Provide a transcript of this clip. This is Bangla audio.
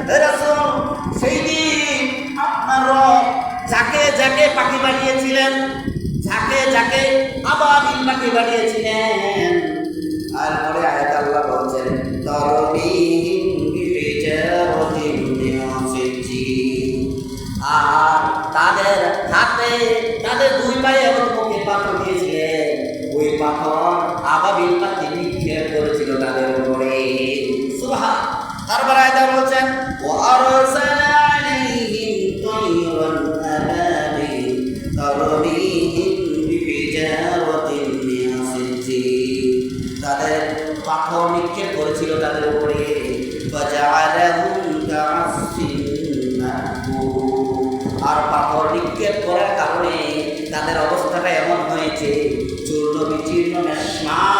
হে রাসূল, সেই দিন আপনার রব যাকে যাকে পাখি বানিয়েছিলেন, যাকে যাকে আবাবিল পাখি বানিয়েছিলেন। আর পরে আয়াত আল্লাহ বলছেন তরবিহিম বিহিজারাতিন মিন সিজ্জিল, আর তাদের হাতে তাদের দুই পায়ে এবং মুখে পাথর দিয়েছিলেন, ওই পাথর আবাবিল পাখি নিক্ষেপ করেছিল তাদের উপরে। সুবহান। তারপর আয়াত বলছেন ওয়া আরসালা আলাইহিম তায়রান আবাবিল তরবিহিম বিহিজারাতিন মিন সিজ্জিল, তাদের পাথর নিক্ষেপ করেছিল তাদের উপরে। ফাজআলাহুম কাআসফিন মা'কুল, আর পাথর নিক্ষেপ করার কারণে তাদের অবস্থাটা এমন হয়েছে চূর্ণ বিচীর্ণ